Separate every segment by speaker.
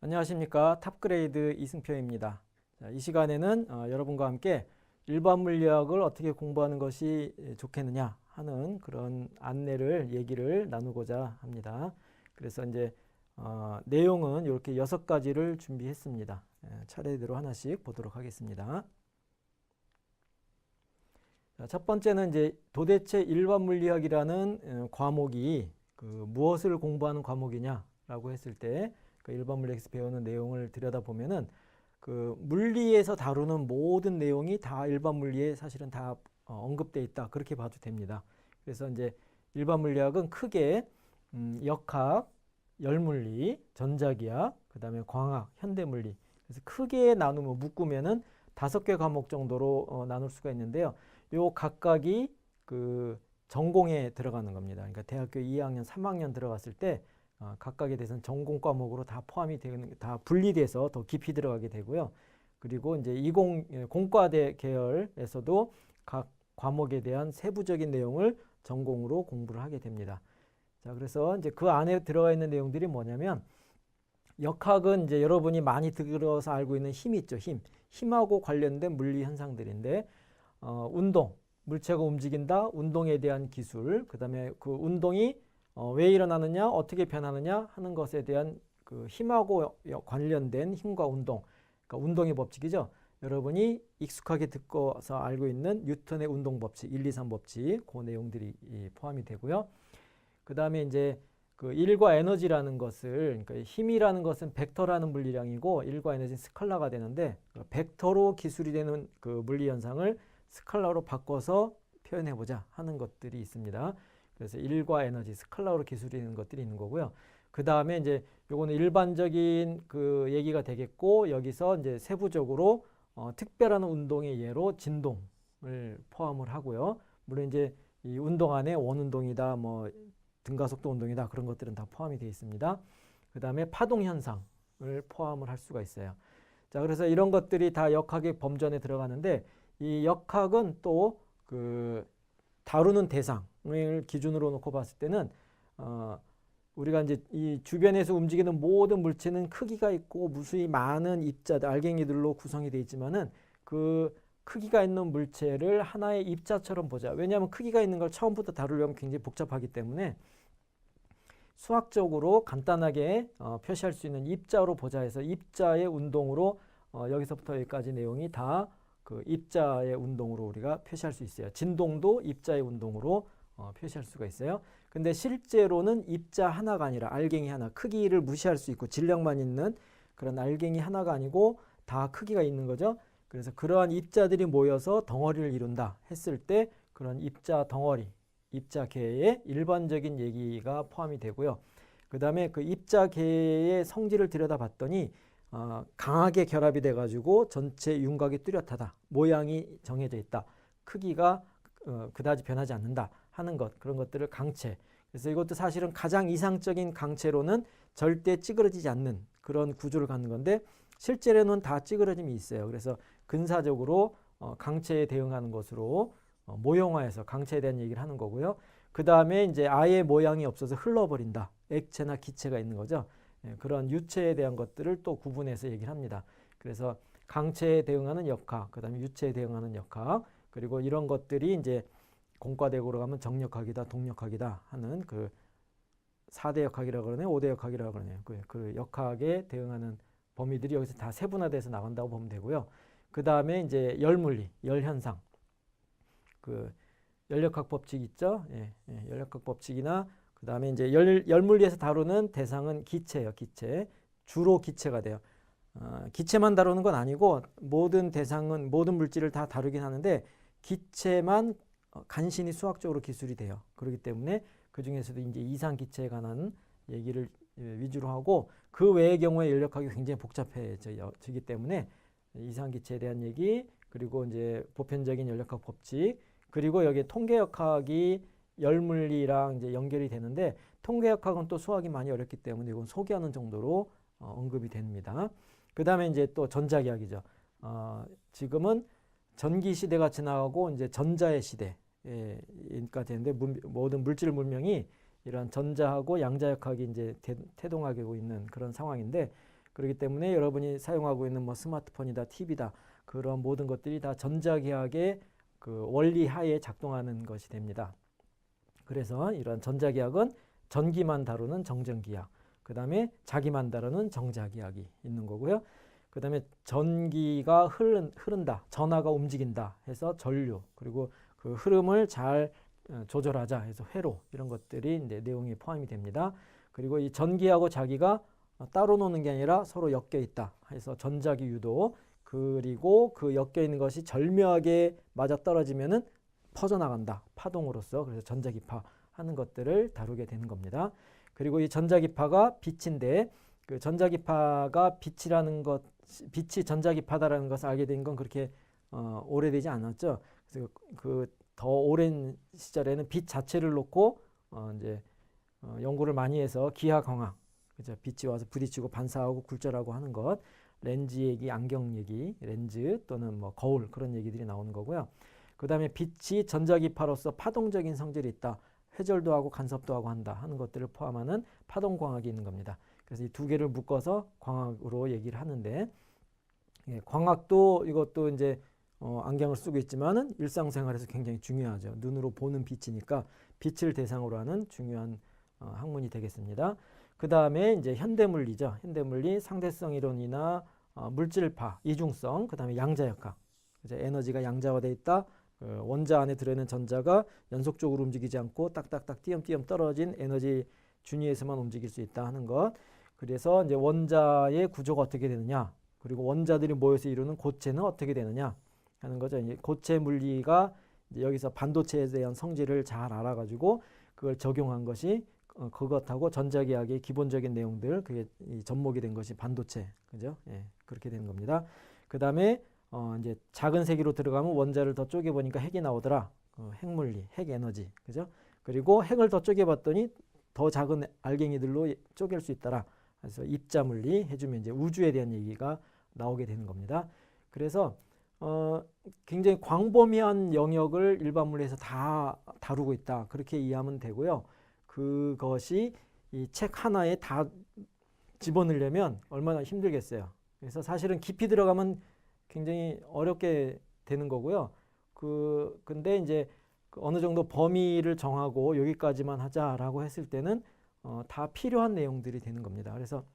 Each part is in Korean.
Speaker 1: 안녕하십니까. 탑그레이드 이승표입니다. 자, 이 시간에는 여러분과 함께 일반 물리학을 어떻게 공부하는 것이 좋겠느냐 하는 그런 얘기를 나누고자 합니다. 그래서 이제 내용은 이렇게 6가지를 준비했습니다. 차례대로 하나씩 보도록 하겠습니다. 자, 첫 번째는 이제 도대체 일반 물리학이라는 과목이 무엇을 공부하는 과목이냐라고 했을 때 그 일반 물리학에서 배우는 내용을 들여다보면은 그 물리에서 다루는 모든 내용이 다 일반 물리에 사실은 다 언급되어 있다. 그렇게 봐도 됩니다. 그래서 이제 일반 물리학은 크게 역학, 열물리, 전자기학, 그다음에 광학, 현대물리. 그래서 크게 나누면 묶으면은 5개 과목 정도로 나눌 수가 있는데요. 요 각각이 그 전공에 들어가는 겁니다. 그러니까 대학교 2학년, 3학년 들어갔을 때 각각에 대해서는 전공 과목으로 다 포함이 되는, 다 분리돼서 더 깊이 들어가게 되고요. 그리고 이제 공과대 계열에서도 각 과목에 대한 세부적인 내용을 전공으로 공부를 하게 됩니다. 자, 그래서 이제 그 안에 들어가 있는 내용들이 뭐냐면, 역학은 이제 여러분이 많이 들어서 알고 있는 힘이 있죠. 힘하고 관련된 물리 현상들인데, 운동, 물체가 움직인다, 운동에 대한 기술, 그 다음에 그 운동이 왜 일어나느냐, 어떻게 변하느냐 하는 것에 대한 그 힘하고 관련된 힘과 운동, 그러니까 운동의 법칙이죠. 여러분이 익숙하게 듣고서 알고 있는 뉴턴의 운동 법칙, 1, 2, 3 법칙, 그 내용들이 포함이 되고요. 그 다음에 이제 그 일과 에너지라는 것을, 그러니까 힘이라는 것은 벡터라는 물리량이고 일과 에너지는 스칼라가 되는데, 벡터로 기술이 되는 그 물리 현상을 스칼라로 바꿔서 표현해보자 하는 것들이 있습니다. 그래서 일과 에너지, 스칼라로 기술이 되는 것들이 있는 거고요. 그 다음에 이제 요거는 일반적인 그 얘기가 되겠고, 여기서 이제 세부적으로 특별한 운동의 예로 진동을 포함을 하고요. 물론 이제 이 운동 안에 원운동이다, 뭐 등가속도 운동이다, 그런 것들은 다 포함이 되어 있습니다. 그 다음에 파동 현상을 포함을 할 수가 있어요. 자, 그래서 이런 것들이 다 역학의 범전에 들어가는데, 이 역학은 또 그 다루는 대상을 기준으로 놓고 봤을 때는 우리가 이제 이 주변에서 움직이는 모든 물체는 크기가 있고 무수히 많은 입자들, 알갱이들로 구성이 되어 있지만은 그 크기가 있는 물체를 하나의 입자처럼 보자. 왜냐하면 크기가 있는 걸 처음부터 다루려면 굉장히 복잡하기 때문에 수학적으로 간단하게 표시할 수 있는 입자로 보자 해서 입자의 운동으로 여기서부터 여기까지 내용이 다 그 입자의 운동으로 우리가 표시할 수 있어요. 진동도 입자의 운동으로 표시할 수가 있어요. 근데 실제로는 입자 하나가 아니라 알갱이 하나, 크기를 무시할 수 있고 질량만 있는 그런 알갱이 하나가 아니고 다 크기가 있는 거죠. 그래서 그러한 입자들이 모여서 덩어리를 이룬다 했을 때 그런 입자 덩어리, 입자계의 일반적인 얘기가 포함이 되고요. 그 다음에 그 입자계의 성질을 들여다봤더니 강하게 결합이 돼가지고 전체 윤곽이 뚜렷하다, 모양이 정해져 있다, 크기가 그다지 변하지 않는다 하는 것, 그런 것들을 강체. 그래서 이것도 사실은 가장 이상적인 강체로는 절대 찌그러지지 않는 그런 구조를 갖는 건데, 실제로는 다 찌그러짐이 있어요. 그래서 근사적으로 강체에 대응하는 것으로 모형화해서 강체에 대한 얘기를 하는 거고요. 그 다음에 이제 아예 모양이 없어서 흘러버린다, 액체나 기체가 있는 거죠. 그런 유체에 대한 것들을 또 구분해서 얘기를 합니다. 그래서 강체에 대응하는 역학, 그 다음에 유체에 대응하는 역학, 그리고 이런 것들이 이제 공과대고로 가면 정역학이다, 동역학이다 하는 그 4대 역학이라고 그러네요. 5대 역학이라고 그러네요. 그 역학에 대응하는 범위들이 여기서 다 세분화돼서 나간다고 보면 되고요. 그 다음에 이제 열물리, 열현상, 그 열역학 법칙 있죠. 열역학 법칙이나 그 다음에 이제 열물리에서 다루는 대상은 기체예요. 기체. 주로 기체가 돼요. 기체만 다루는 건 아니고 모든 대상은, 모든 물질을 다 다루긴 하는데 기체만 간신히 수학적으로 기술이 돼요. 그렇기 때문에 그 중에서도 이제 이상 기체에 관한 얘기를 위주로 하고, 그 외의 경우에 열역학이 굉장히 복잡해지기 때문에 이상 기체에 대한 얘기, 그리고 이제 보편적인 열역학 법칙, 그리고 여기 통계역학이 열물리랑 이제 연결이 되는데, 통계역학은 또 수학이 많이 어렵기 때문에 이건 소개하는 정도로 언급이 됩니다. 그 다음에 이제 또 전자기학이죠. 지금은 전기 시대가 지나가고 이제 전자의 시대가 되는데, 모든 물질 문명이 이런 전자하고 양자역학이 이제 태동하고 있는 그런 상황인데, 그렇기 때문에 여러분이 사용하고 있는 뭐 스마트폰이다, TV다 그런 모든 것들이 다 전자기학의 그 원리 하에 작동하는 것이 됩니다. 그래서 이런 전자기학은 전기만 다루는 정전기학, 그 다음에 자기만 다루는 정자기학이 있는 거고요. 그 다음에 전기가 흐른다, 전하가 움직인다 해서 전류, 그리고 그 흐름을 잘 조절하자 해서 회로, 이런 것들이 이제 내용이 포함이 됩니다. 그리고 이 전기하고 자기가 따로 노는 게 아니라 서로 엮여 있다 해서 전자기 유도, 그리고 그 엮여 있는 것이 절묘하게 맞아 떨어지면은 퍼져나간다, 파동으로서. 그래서 전자기파 하는 것들을 다루게 되는 겁니다. 그리고 이 전자기파가 빛인데, 그 전자기파가 빛이라는 것, 빛이 전자기파다라는 것을 알게 된 건 그렇게 오래되지 않았죠. 그래서 그 더 오랜 시절에는 빛 자체를 놓고 이제 연구를 많이 해서 기하광학, 그죠? 빛이 와서 부딪히고 반사하고 굴절하고 하는 것, 렌즈 얘기, 안경 얘기, 렌즈 또는 뭐 거울, 그런 얘기들이 나오는 거고요. 그 다음에 빛이 전자기파로서 파동적인 성질이 있다, 회절도 하고 간섭도 하고 한다 하는 것들을 포함하는 파동광학이 있는 겁니다. 그래서 이 두 개를 묶어서 광학으로 얘기를 하는데, 예, 광학도 이것도 이제 안경을 쓰고 있지만은 일상생활에서 굉장히 중요하죠. 눈으로 보는 빛이니까 빛을 대상으로 하는 중요한 학문이 되겠습니다. 그 다음에 이제 현대물리죠. 현대물리, 상대성 이론이나 물질파, 이중성, 그 다음에 양자역학. 이제 에너지가 양자화되어 있다. 원자 안에 들어있는 전자가 연속적으로 움직이지 않고 딱딱딱 띄엄띄엄 떨어진 에너지 준위에서만 움직일 수 있다 하는 것. 그래서 이제 원자의 구조가 어떻게 되느냐, 그리고 원자들이 모여서 이루는 고체는 어떻게 되느냐 하는 거죠. 이제 고체 물리가 이제 여기서 반도체에 대한 성질을 잘 알아가지고 그걸 적용한 것이 그것하고 전자기학의 기본적인 내용들, 그게 접목이 된 것이 반도체, 그죠? 예, 그렇게 되는 겁니다. 그 다음에 이제 작은 세기로 들어가면 원자를 더 쪼개보니까 핵이 나오더라. 핵물리, 핵에너지, 그죠? 그리고 핵을 더 쪼개봤더니 더 작은 알갱이들로 쪼갤 수 있더라. 그래서 입자물리 해주면 이제 우주에 대한 얘기가 나오게 되는 겁니다. 그래서 굉장히 광범위한 영역을 일반 물리에서 다 다루고 있다, 그렇게 이해하면 되고요. 그것이 이 책 하나에 다 집어넣으려면 얼마나 힘들겠어요. 그래서 사실은 깊이 들어가면 굉장히 어렵게 되는 거고요. 근데 이제 어느 정도 범위를 정하고 여기까지만 하자라고 했을 때는 다 필요한 내용들이 되는 겁니다. 그래서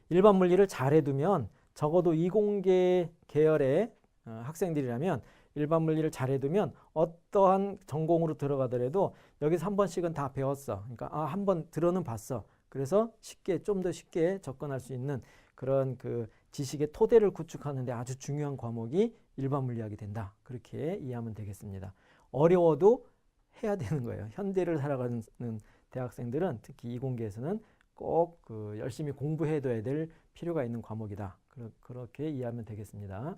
Speaker 1: 일반 물리를 잘 해두면, 적어도 이공계 계열의 학생들이라면 일반 물리를 잘 해두면 어떠한 전공으로 들어가더라도 여기서 한 번씩은 다 배웠어. 그러니까 한 번 들어는 봤어. 그래서 좀 더 쉽게 접근할 수 있는 그런 그 지식의 토대를 구축하는 데 아주 중요한 과목이 일반 물리학이 된다, 그렇게 이해하면 되겠습니다. 어려워도 해야 되는 거예요. 현대를 살아가는 대학생들은 특히 이공계에서는 꼭 열심히 공부해둬야 될 필요가 있는 과목이다, 그렇게 이해하면 되겠습니다.